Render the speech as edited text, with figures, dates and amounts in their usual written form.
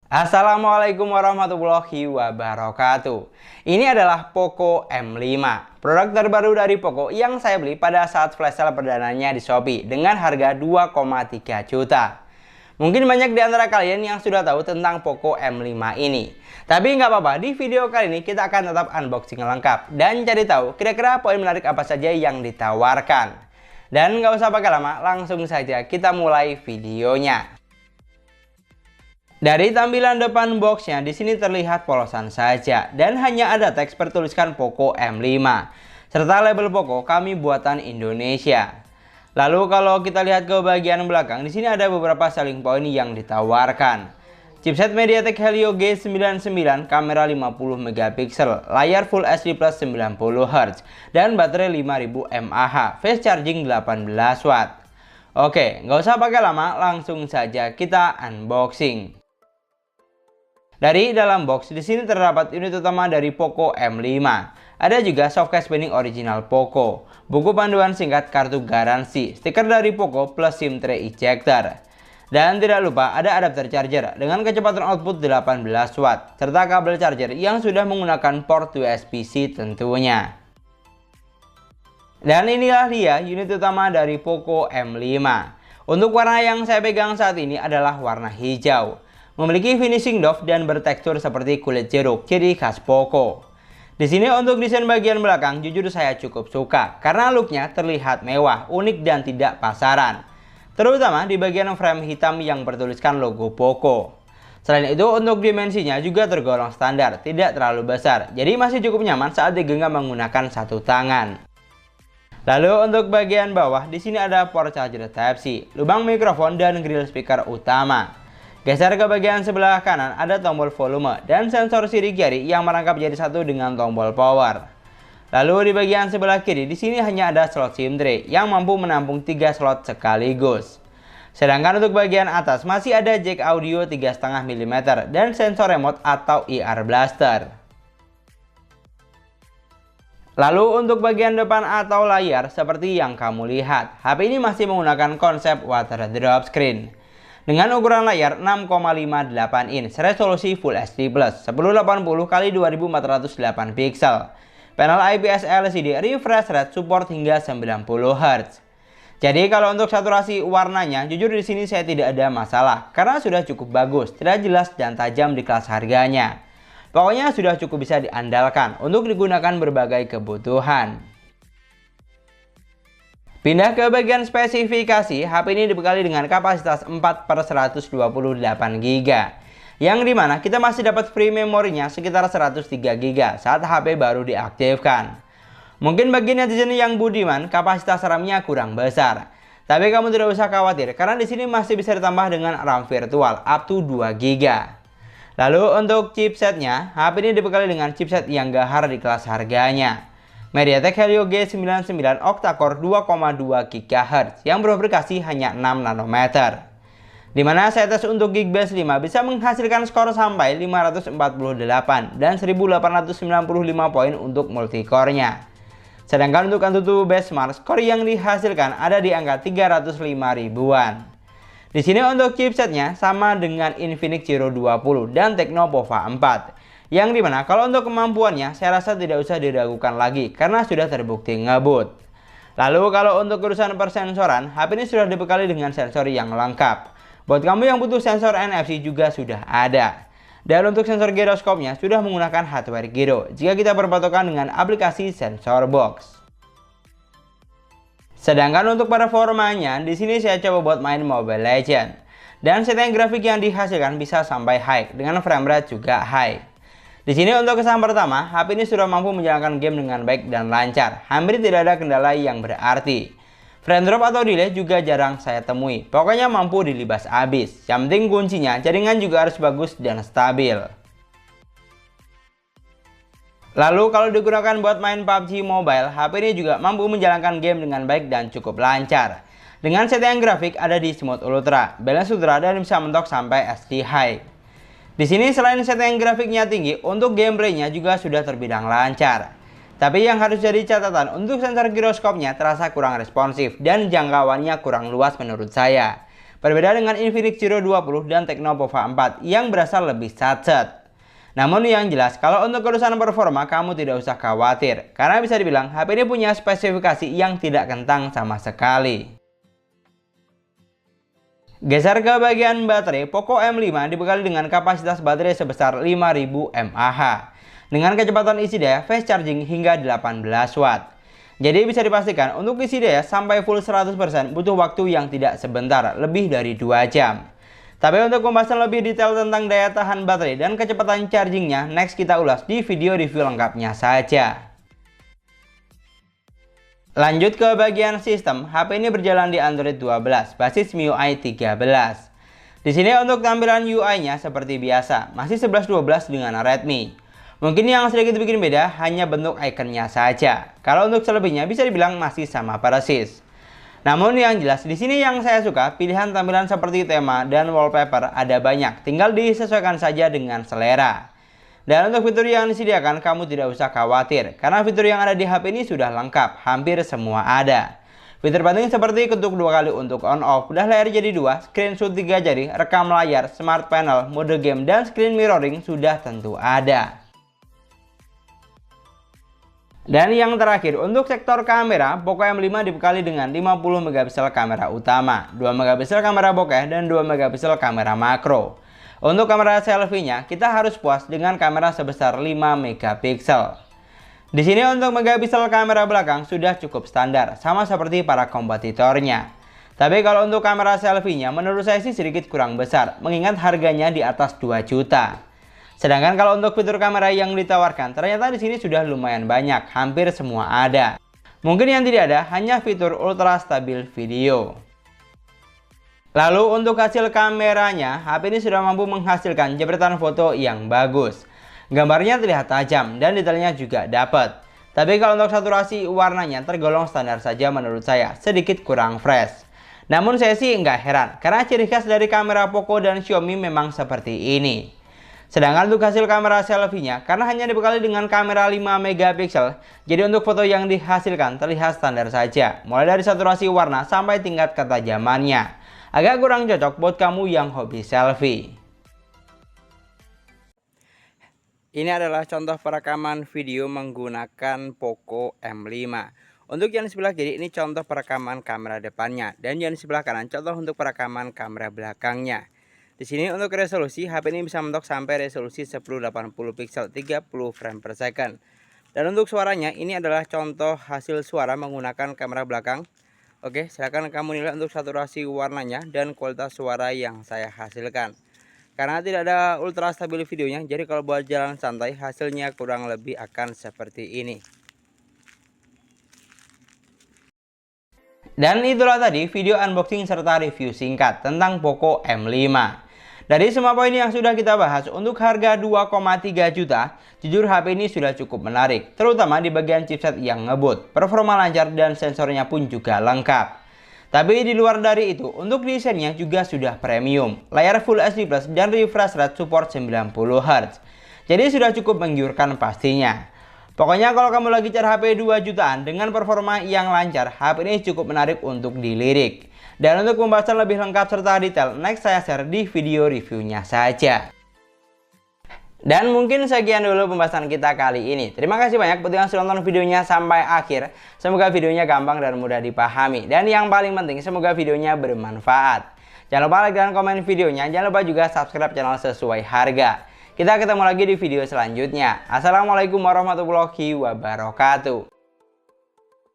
Assalamualaikum warahmatullahi wabarakatuh. Ini adalah Poco M5, produk terbaru dari Poco yang saya beli pada saat flash sale perdananya di Shopee dengan harga 2,3 juta. Mungkin banyak di antara kalian yang sudah tahu tentang Poco M5 ini. Tapi nggak apa-apa, di video kali ini kita akan tetap unboxing lengkap dan cari tahu kira-kira poin menarik apa saja yang ditawarkan. Dan nggak usah pakai lama, langsung saja kita mulai videonya. Dari tampilan depan boxnya, di sini terlihat polosan saja dan hanya ada teks bertuliskan Poco M5 serta label Poco kami buatan Indonesia. Lalu kalau kita lihat ke bagian belakang, di sini ada beberapa selling point yang ditawarkan. Chipset MediaTek Helio G99, kamera 50 megapiksel, layar Full HD Plus 90 Hz dan baterai 5000 mAh, fast charging 18 watt. Oke, nggak usah pakai lama, langsung saja kita unboxing. Dari dalam box, di sini terdapat unit utama dari Poco M5. Ada juga softcase binding original Poco, buku panduan singkat, kartu garansi, stiker dari Poco plus SIM tray ejector. Dan tidak lupa ada adapter charger dengan kecepatan output 18 watt, serta kabel charger yang sudah menggunakan port USB-C tentunya. Dan inilah dia unit utama dari Poco M5. Untuk warna yang saya pegang saat ini adalah warna hijau. Memiliki finishing doff dan bertekstur seperti kulit jeruk, ciri khas Poco. Di sini untuk desain bagian belakang jujur saya cukup suka karena looknya terlihat mewah, unik dan tidak pasaran. Terutama di bagian frame hitam yang bertuliskan logo Poco. Selain itu untuk dimensinya juga tergolong standar, tidak terlalu besar, jadi masih cukup nyaman saat digenggam menggunakan satu tangan. Lalu untuk bagian bawah di sini ada port charger Type-C, lubang mikrofon dan grill speaker utama. Geser ke bagian sebelah kanan ada tombol volume dan sensor sidik jari yang merangkap jadi satu dengan tombol power. Lalu di bagian sebelah kiri di sini hanya ada slot SIM tray yang mampu menampung 3 slot sekaligus. Sedangkan untuk bagian atas masih ada jack audio 3,5 mm dan sensor remote atau IR blaster. Lalu untuk bagian depan atau layar seperti yang kamu lihat, HP ini masih menggunakan konsep water drop screen. Dengan ukuran layar 6,58 inch, resolusi Full HD Plus 1080x2408 pixel, panel IPS LCD, refresh rate support hingga 90 Hz. Jadi kalau untuk saturasi warnanya, jujur di sini saya tidak ada masalah karena sudah cukup bagus, tidak jelas dan tajam di kelas harganya. Pokoknya sudah cukup bisa diandalkan untuk digunakan berbagai kebutuhan. Pindah ke bagian spesifikasi, HP ini dibekali dengan kapasitas 4/128GB, yang dimana kita masih dapat free memorinya sekitar 103GB saat HP baru diaktifkan. Mungkin bagi netizen yang budiman, kapasitas RAM-nya kurang besar, tapi kamu tidak usah khawatir karena di sini masih bisa ditambah dengan RAM virtual up to 2GB. Lalu untuk chipsetnya, HP ini dibekali dengan chipset yang gahar di kelas harganya. MediaTek Helio G99 octa-core 2,2 GHz yang beraplikasi hanya 6 nanometer. Dimana saya tes untuk Geekbench 5 bisa menghasilkan skor sampai 548 dan 1895 poin untuk multicore-nya. Sedangkan untuk AnTuTu benchmark skor yang dihasilkan ada di angka 305 ribuan. Di sini untuk chipsetnya sama dengan Infinix Zero 20 dan Tecno Pova 4. Yang dimana kalau untuk kemampuannya saya rasa tidak usah diragukan lagi karena sudah terbukti ngebut. Lalu kalau untuk urusan persensoran, HP ini sudah dibekali dengan sensor yang lengkap. Buat kamu yang butuh sensor NFC juga sudah ada. Dan untuk sensor giroskopnya sudah menggunakan hardware gyro jika kita berpatokan dengan aplikasi sensor box. Sedangkan untuk performanya, di sini saya coba buat main Mobile Legends. Dan setting grafik yang dihasilkan bisa sampai high dengan frame rate juga high. Di sini untuk kesan pertama, HP ini sudah mampu menjalankan game dengan baik dan lancar. Hampir tidak ada kendala yang berarti. Frame drop atau delay juga jarang saya temui. Pokoknya mampu dilibas abis. Yang penting kuncinya, jaringan juga harus bagus dan stabil. Lalu kalau digunakan buat main PUBG Mobile, HP ini juga mampu menjalankan game dengan baik dan cukup lancar. Dengan setting grafik ada di Smooth Ultra, Balance Ultra dan bisa mentok sampai SD High. Di sini selain setting grafiknya tinggi, untuk gameplaynya juga sudah terbilang lancar. Tapi yang harus jadi catatan, untuk sensor giroskopnya terasa kurang responsif dan jangkauannya kurang luas menurut saya. Berbeda dengan Infinix Hero 20 dan Tecnopova 4 yang berasa lebih satset. Namun yang jelas, kalau untuk urusan performa kamu tidak usah khawatir, karena bisa dibilang HP ini punya spesifikasi yang tidak kentang sama sekali. Geser ke bagian baterai, Poco M5 dibekali dengan kapasitas baterai sebesar 5000 mAh dengan kecepatan isi daya fast charging hingga 18 watt. Jadi bisa dipastikan untuk isi daya sampai full 100% butuh waktu yang tidak sebentar, lebih dari 2 jam. Tapi untuk pembahasan lebih detail tentang daya tahan baterai dan kecepatan chargingnya, next kita ulas di video review lengkapnya saja. Lanjut ke bagian sistem, HP ini berjalan di Android 12, basis MIUI 13. Di sini untuk tampilan UI-nya seperti biasa, masih 11-12 dengan Redmi. Mungkin yang sedikit bikin beda hanya bentuk ikonnya saja. Kalau untuk selebihnya bisa dibilang masih sama persis. Namun yang jelas di sini yang saya suka, pilihan tampilan seperti tema dan wallpaper ada banyak, tinggal disesuaikan saja dengan selera. Dan untuk fitur yang disediakan kamu tidak usah khawatir, karena fitur yang ada di HP ini sudah lengkap, hampir semua ada. Fitur penting seperti ketuk 2 kali untuk on off, bedah layar jadi 2, screenshot 3 jari, rekam layar, smart panel, mode game, dan screen mirroring sudah tentu ada. Dan yang terakhir, untuk sektor kamera, Poco M5 dibekali dengan 50 megapiksel kamera utama, 2 megapiksel kamera bokeh, dan 2 megapiksel kamera makro. Untuk kamera selfie-nya, kita harus puas dengan kamera sebesar 5 megapiksel. Di sini untuk megapiksel kamera belakang sudah cukup standar, sama seperti para kompetitornya. Tapi kalau untuk kamera selfie-nya, menurut saya sih sedikit kurang besar, mengingat harganya di atas 2 juta. Sedangkan kalau untuk fitur kamera yang ditawarkan, ternyata di sini sudah lumayan banyak, hampir semua ada. Mungkin yang tidak ada hanya fitur ultra stabil video. Lalu untuk hasil kameranya, HP ini sudah mampu menghasilkan jepretan foto yang bagus. Gambarnya terlihat tajam dan detailnya juga dapat. Tapi kalau untuk saturasi warnanya tergolong standar saja menurut saya, sedikit kurang fresh. Namun saya sih nggak heran, karena ciri khas dari kamera Poco dan Xiaomi memang seperti ini. Sedangkan untuk hasil kamera selfie-nya, karena hanya dibekali dengan kamera 5 megapiksel, jadi untuk foto yang dihasilkan terlihat standar saja, mulai dari saturasi warna sampai tingkat ketajamannya. Agak kurang cocok buat kamu yang hobi selfie. Ini adalah contoh perekaman video menggunakan Poco M5. Untuk yang di sebelah kiri ini contoh perekaman kamera depannya, dan yang di sebelah kanan contoh untuk perekaman kamera belakangnya. Di sini untuk resolusi, HP ini bisa mentok sampai resolusi 1080 pixel 30 frame per second. Dan untuk suaranya, ini adalah contoh hasil suara menggunakan kamera belakang. Oke, silahkan kamu nilai untuk saturasi warnanya dan kualitas suara yang saya hasilkan. Karena tidak ada ultra stabil videonya, jadi kalau buat jalan santai, hasilnya kurang lebih akan seperti ini. Dan itulah tadi video unboxing serta review singkat tentang Poco M5. Dari semua poin yang sudah kita bahas, untuk harga 2,3 juta, jujur HP ini sudah cukup menarik, terutama di bagian chipset yang ngebut, performa lancar dan sensornya pun juga lengkap. Tapi di luar dari itu, untuk desainnya juga sudah premium, layar Full HD Plus dan refresh rate support 90Hz. Jadi sudah cukup menggiurkan pastinya. Pokoknya kalau kamu lagi cari HP 2 jutaan dengan performa yang lancar, HP ini cukup menarik untuk dilirik. Dan untuk pembahasan lebih lengkap serta detail, next saya share di video reviewnya saja. Dan mungkin sekian dulu pembahasan kita kali ini. Terima kasih banyak buat yang sudah nonton videonya sampai akhir. Semoga videonya gampang dan mudah dipahami. Dan yang paling penting, semoga videonya bermanfaat. Jangan lupa like dan komen videonya. Jangan lupa juga subscribe channel sesuai harga. Kita ketemu lagi di video selanjutnya. Assalamualaikum warahmatullahi wabarakatuh.